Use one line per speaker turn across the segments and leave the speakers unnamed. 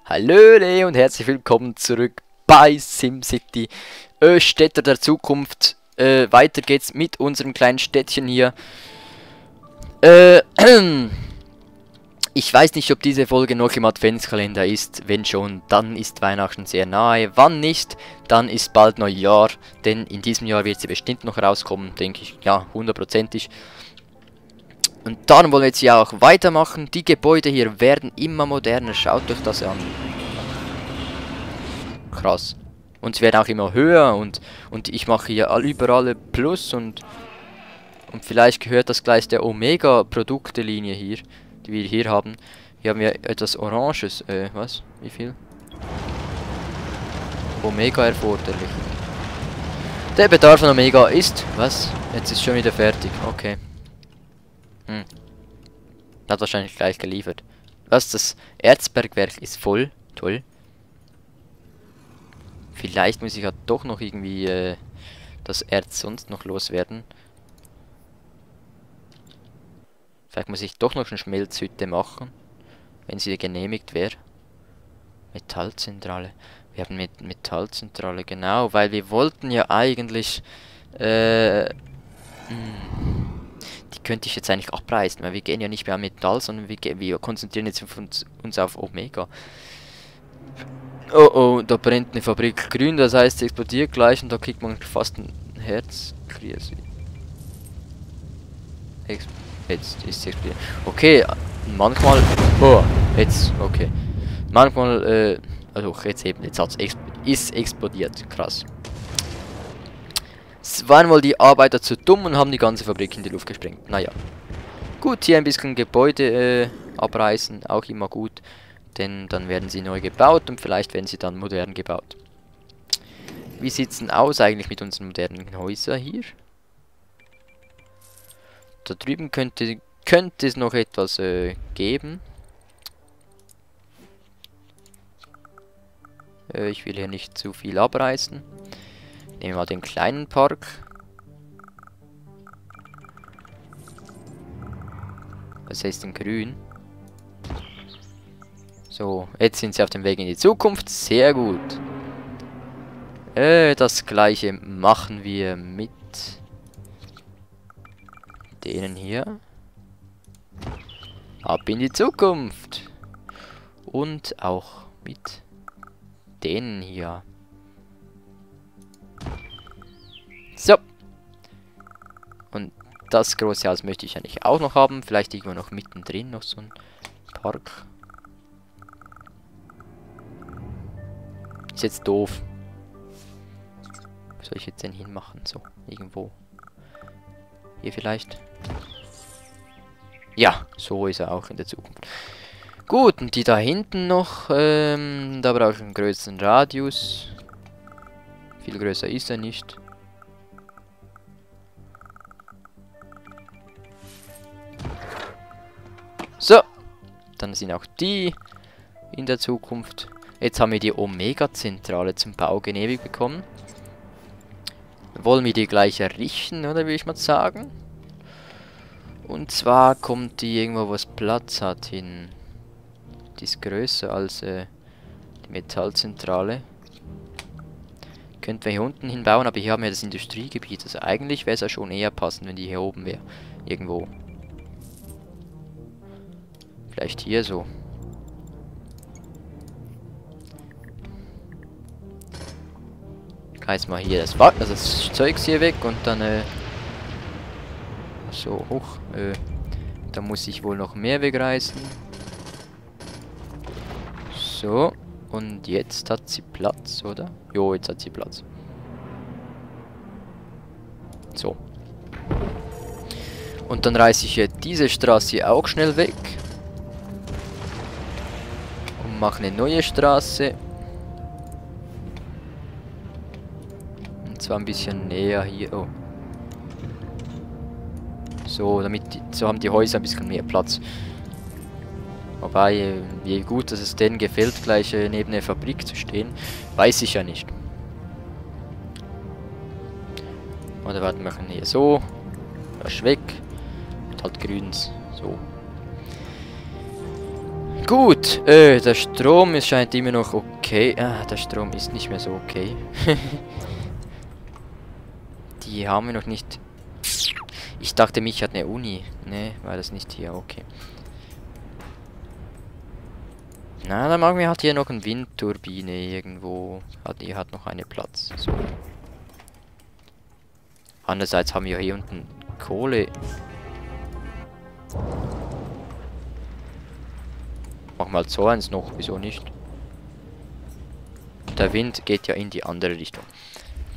Hallöle und herzlich willkommen zurück bei SimCity Städte der Zukunft. Weiter geht's mit unserem kleinen Städtchen hier. Ich weiß nicht, ob diese Folge noch im Adventskalender ist. Wenn schon, dann ist Weihnachten sehr nahe. Wann nicht, dann ist bald Neujahr. Denn in diesem Jahr wird sie bestimmt noch rauskommen, denke ich. Ja, hundertprozentig. Und dann wollen wir jetzt hier auch weitermachen. Die Gebäude hier werden immer moderner. Schaut euch das an. Krass. Und sie werden auch immer höher. Und ich mache hier überall Plus. Und vielleicht gehört das gleich der Omega-Produkte-Linie hier, die wir hier haben. Hier haben wir etwas Oranges. Was? Wie viel? Omega erforderlich. Der Bedarf an Omega ist... Was? Jetzt ist schon wieder fertig. Okay. Hat wahrscheinlich gleich geliefert. Was? Das Erzbergwerk ist voll. Toll. Vielleicht muss ich ja doch noch irgendwie das Erz sonst noch loswerden. Vielleicht muss ich doch noch eine Schmelzhütte machen. Wenn sie genehmigt wäre. Metallzentrale. Wir haben Metallzentrale, genau. Weil wir wollten ja eigentlich... Die könnte ich jetzt eigentlich abreißen, weil wir gehen ja nicht mehr an Metall, sondern wir konzentrieren jetzt uns auf Omega. Oh oh, da brennt eine Fabrik grün, das heißt, sie explodiert gleich und da kriegt man fast ein Herz. Jetzt ist sie explodiert. Okay, manchmal... Oh, jetzt, okay. Manchmal, also jetzt eben, jetzt hat es explodiert, krass. Es waren wohl die Arbeiter zu dumm und haben die ganze Fabrik in die Luft gesprengt. Naja. Gut, hier ein bisschen Gebäude abreißen, auch immer gut. Denn dann werden sie neu gebaut und vielleicht werden sie dann modern gebaut. Wie sieht es denn aus eigentlich mit unseren modernen Häusern hier? Da drüben könnte es noch etwas geben. Ich will hier nicht zu viel abreißen. Nehmen wir mal den kleinen Park. Was heißt denn grün? So, jetzt sind sie auf dem Weg in die Zukunft. Sehr gut. Das gleiche machen wir mit denen hier. Ab in die Zukunft. Und auch mit denen hier. So. Und das große Haus möchte ich eigentlich auch noch haben. Vielleicht irgendwo noch mittendrin noch so ein Park. Ist jetzt doof. Wo soll ich jetzt denn hinmachen? So, irgendwo. Hier vielleicht. Ja, so ist er auch in der Zukunft. Gut, und die da hinten noch. Da brauche ich einen größeren Radius. Viel größer ist er nicht. So, dann sind auch die in der Zukunft. Jetzt haben wir die Omega-Zentrale zum Bau genehmigt bekommen. Wollen wir die gleich errichten, oder würde ich mal sagen? Und zwar kommt die irgendwo, wo es Platz hat, hin. Die ist größer als die Metallzentrale. Könnten wir hier unten hinbauen, aber hier haben wir das Industriegebiet. Also eigentlich wäre es ja schon eher passend, wenn die hier oben wäre. Irgendwo. Vielleicht hier so. Ich reiß mal hier das Zeugs hier weg und dann so hoch. Da muss ich wohl noch mehr wegreißen. So. Und jetzt hat sie Platz, oder? Jo, jetzt hat sie Platz. So. Und dann reiße ich hier diese Straße hier auch schnell weg. Mache eine neue Straße. Und zwar ein bisschen näher hier. Oh. So, so haben die Häuser ein bisschen mehr Platz. Wobei, wie gut, dass es denen gefällt, gleich neben der Fabrik zu stehen, weiß ich ja nicht. Oder warte, wir machen hier so. Das weg. Und halt grüns. So. Gut, der Strom scheint immer noch okay. Ah, der Strom ist nicht mehr so okay. Die haben wir noch nicht. Ich dachte, mich hat eine Uni. Ne, war das nicht hier, okay. Na, dann machen wir halt hier noch eine Windturbine irgendwo. Die hat noch einen Platz. So. Andererseits haben wir hier unten Kohle. Machen wir halt so eins noch, wieso nicht? Der Wind geht ja in die andere Richtung.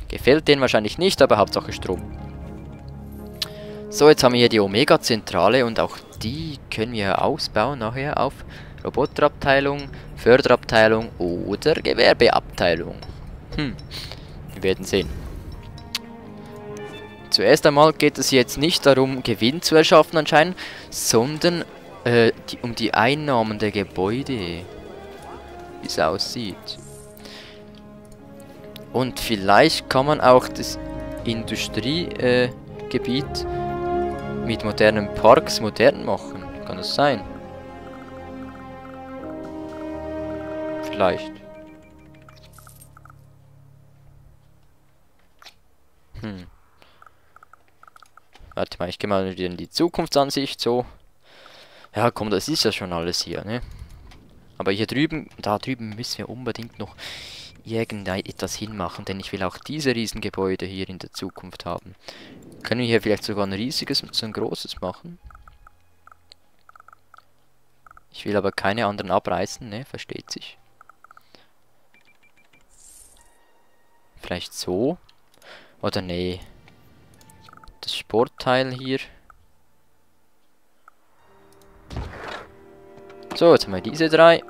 Gefällt denen wahrscheinlich nicht, aber Hauptsache Strom. So, jetzt haben wir hier die Omega-Zentrale und auch die können wir ausbauen nachher auf Roboterabteilung, Förderabteilung oder Gewerbeabteilung. Wir werden sehen. Zuerst einmal geht es jetzt nicht darum, Gewinn zu erschaffen anscheinend, sondern um die Einnahmen der Gebäude, wie es aussieht. Und vielleicht kann man auch das Industriegebiet mit modernen Parks modern machen. Kann das sein? Vielleicht. Warte mal, ich gehe mal wieder in die Zukunftsansicht so. Ja, komm, das ist ja schon alles hier, ne? Aber hier drüben, da drüben müssen wir unbedingt noch irgendetwas hinmachen, denn ich will auch diese Riesengebäude hier in der Zukunft haben. Können wir hier vielleicht sogar ein riesiges und so ein großes machen? Ich will aber keine anderen abreißen, ne? Versteht sich. Vielleicht so? Oder nee? Das Sportteil hier. So, jetzt haben wir diese drei.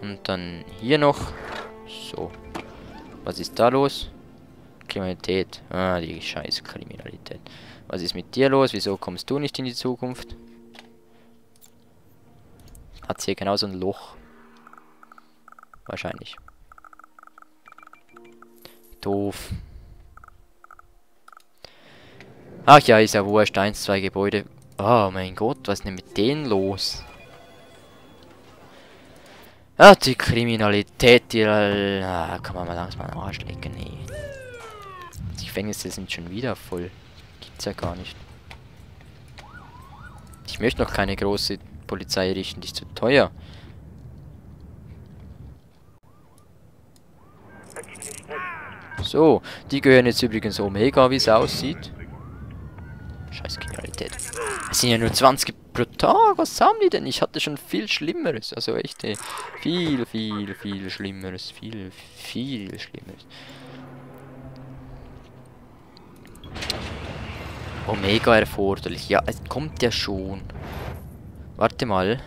Und dann hier noch. So. Was ist da los? Kriminalität. Ah, die scheiß Kriminalität. Was ist mit dir los? Wieso kommst du nicht in die Zukunft? Hat hier genau so ein Loch. Wahrscheinlich. Doof. Ach ja, ist ja wurscht. 1, 2 Gebäude. Oh mein Gott, was ist denn mit denen los? Ah, die Kriminalität, die... kann man mal langsam an den Arsch lecken, nee. Die Gefängnisse sind schon wieder voll. Gibt's ja gar nicht. Ich möchte noch keine große Polizei richten, die ist zu teuer. So, die gehören jetzt übrigens Omega, wie es aussieht. Scheiß Kriminalität. Es sind ja nur 20 pro Tag. Was haben die denn? Ich hatte schon viel Schlimmeres. Also echt, viel Schlimmeres. Viel Schlimmeres. Omega erforderlich. Ja, es kommt ja schon. Warte mal.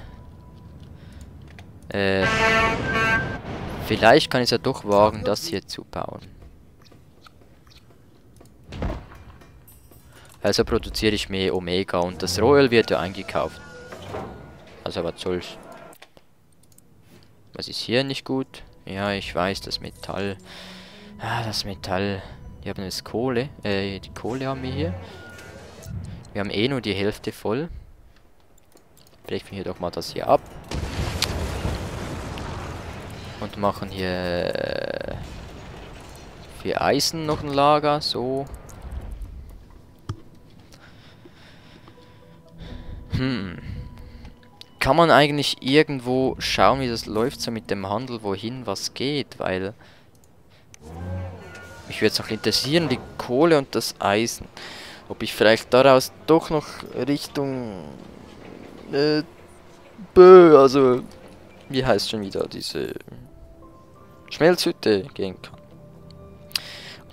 Vielleicht kann ich es ja doch wagen, das hier zu bauen. Also produziere ich mehr Omega und das Rohöl wird ja eingekauft. Also was soll's. Was ist hier nicht gut? Ja, ich weiß, das Metall. Ah, das Metall. Wir haben jetzt Kohle. Die Kohle haben wir hier. Wir haben eh nur die Hälfte voll. Brechen wir hier doch mal das hier ab. Und machen hier für Eisen noch ein Lager. So. Kann man eigentlich irgendwo schauen, wie das läuft, so mit dem Handel, wohin was geht, weil mich würde es auch interessieren, die Kohle und das Eisen, ob ich vielleicht daraus doch noch Richtung also wie heißt schon wieder diese Schmelzhütte gehen kann.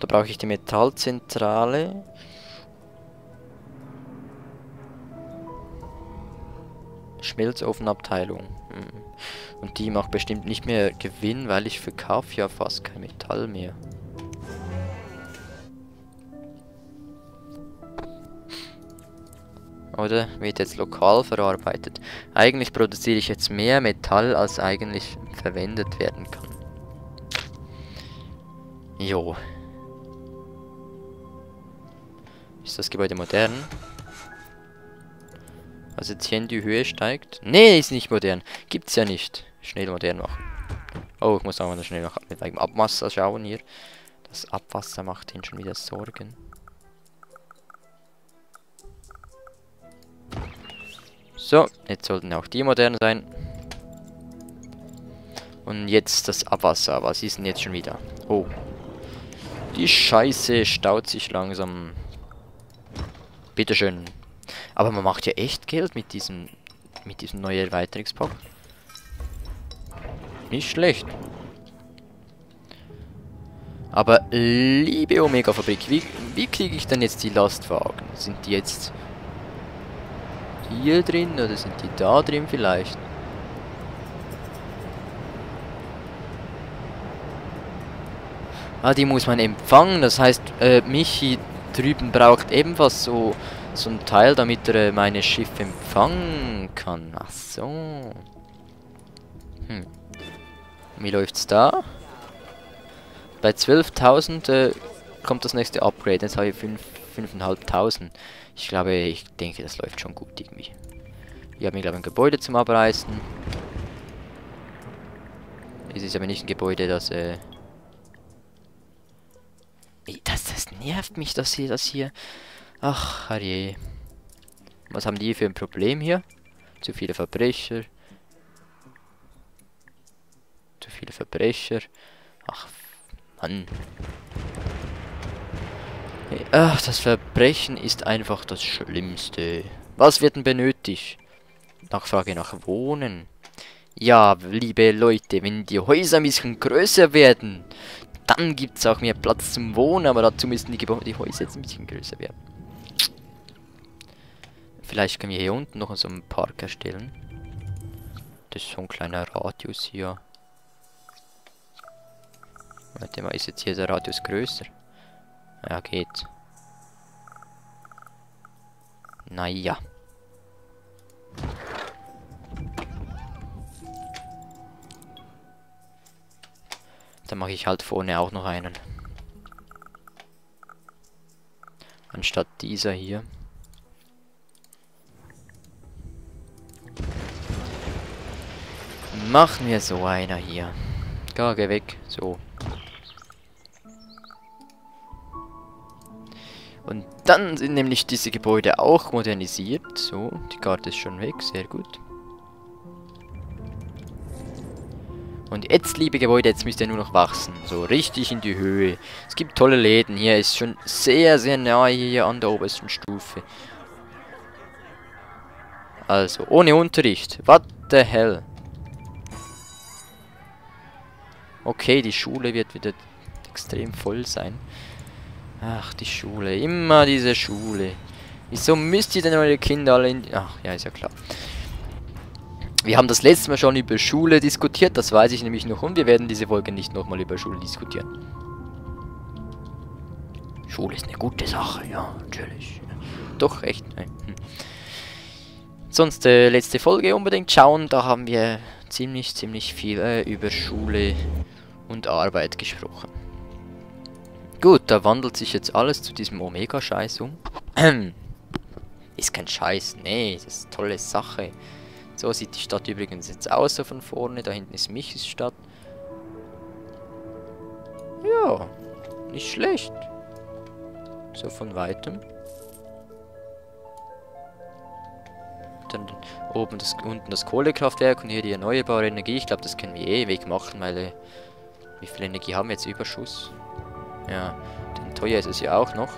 Da brauche ich die Metallzentrale. Schmelzofenabteilung. Und die macht bestimmt nicht mehr Gewinn, weil ich verkaufe ja fast kein Metall mehr. Oder wird jetzt lokal verarbeitet. Eigentlich produziere ich jetzt mehr Metall, als eigentlich verwendet werden kann. Jo. Ist das Gebäude modern? Also jetzt hier in die Höhe steigt. Nee, ist nicht modern. Gibt's ja nicht. Schnell modern machen. Oh, ich muss auch mal schnell mit dem Abwasser schauen hier. Das Abwasser macht ihn schon wieder Sorgen. So, jetzt sollten auch die modern sein. Und jetzt das Abwasser. Was ist denn jetzt schon wieder? Oh. Die Scheiße staut sich langsam. Bitteschön. Aber man macht ja echt Geld mit diesem neuen Erweiterungspack. Nicht schlecht. Aber liebe Omega-Fabrik, wie kriege ich denn jetzt die Lastwagen? Sind die jetzt hier drin oder sind die da drin vielleicht? Ah, die muss man empfangen. Das heißt, Michi drüben braucht ebenfalls so ein Teil, damit er meine Schiffe empfangen kann. Ach so. Wie läuft's da? Bei 12.000 kommt das nächste Upgrade. Jetzt habe ich 5.500. Ich denke, das läuft schon gut irgendwie. Hier haben wir, glaube ich, ein Gebäude zum Abreißen. Es ist aber nicht ein Gebäude, das das nervt mich, das hier. Ach, herrje. Was haben die für ein Problem hier? Zu viele Verbrecher. Zu viele Verbrecher. Ach, Mann. Ach, das Verbrechen ist einfach das Schlimmste. Was wird denn benötigt? Nachfrage nach Wohnen. Ja, liebe Leute, wenn die Häuser ein bisschen größer werden, dann gibt es auch mehr Platz zum Wohnen, aber dazu müssen die Häuser jetzt ein bisschen größer werden. Vielleicht können wir hier unten noch so einen Park erstellen. Das ist so ein kleiner Radius hier. Warte mal, ist jetzt hier der Radius größer? Ja, geht. Naja. Dann mache ich halt vorne auch noch einen. Anstatt dieser hier. Machen wir so einer hier. Geh weg. So. Und dann sind nämlich diese Gebäude auch modernisiert. So, die Karte ist schon weg. Sehr gut. Und jetzt, liebe Gebäude, jetzt müsst ihr nur noch wachsen. So richtig in die Höhe. Es gibt tolle Läden. Hier ist schon sehr, sehr nahe hier an der obersten Stufe. Also, ohne Unterricht. What the hell? Okay, die Schule wird wieder extrem voll sein. Ach, die Schule. Immer diese Schule. Wieso müsst ihr denn eure Kinder alle in... Ach, ja, ist ja klar. Wir haben das letzte Mal schon über Schule diskutiert, das weiß ich nämlich noch. Und wir werden diese Folge nicht nochmal über Schule diskutieren. Schule ist eine gute Sache, ja, natürlich. Doch, echt. Sonst, letzte Folge unbedingt schauen. Da haben wir ziemlich viel über Schule und Arbeit gesprochen. Gut, da wandelt sich jetzt alles zu diesem Omega-Scheiß um. Ist kein Scheiß, nee, das ist eine tolle Sache. So sieht die Stadt übrigens jetzt aus, so von vorne. Da hinten ist Michis Stadt. Ja, nicht schlecht. So von weitem. Dann oben unten das Kohlekraftwerk und hier die erneuerbare Energie. Ich glaube, das können wir eh wegmachen, weil wie viel Energie haben wir jetzt? Überschuss? Ja, denn teuer ist es ja auch noch.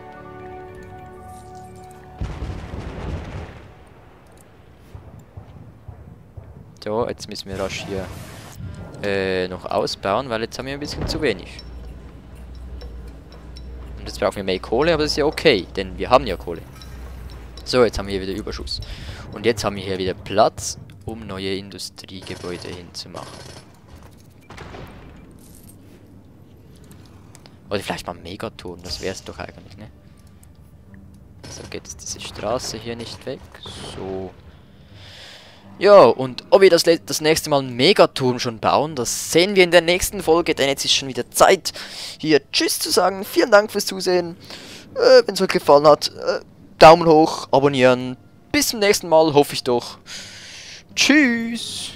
So, jetzt müssen wir rasch hier noch ausbauen, weil jetzt haben wir ein bisschen zu wenig. Und jetzt brauchen wir mehr Kohle, aber das ist ja okay, denn wir haben ja Kohle. So, jetzt haben wir hier wieder Überschuss. Und jetzt haben wir hier wieder Platz, um neue Industriegebäude hinzumachen. Oder vielleicht mal Megaturm, das wäre es doch eigentlich, ne? So geht jetzt diese Straße hier nicht weg. So. Ja, und ob wir das nächste Mal einen Megaturm schon bauen, das sehen wir in der nächsten Folge, denn jetzt ist schon wieder Zeit, hier Tschüss zu sagen. Vielen Dank fürs Zusehen. Wenn es euch gefallen hat, Daumen hoch, abonnieren, bis zum nächsten Mal, hoffe ich doch. Tschüss.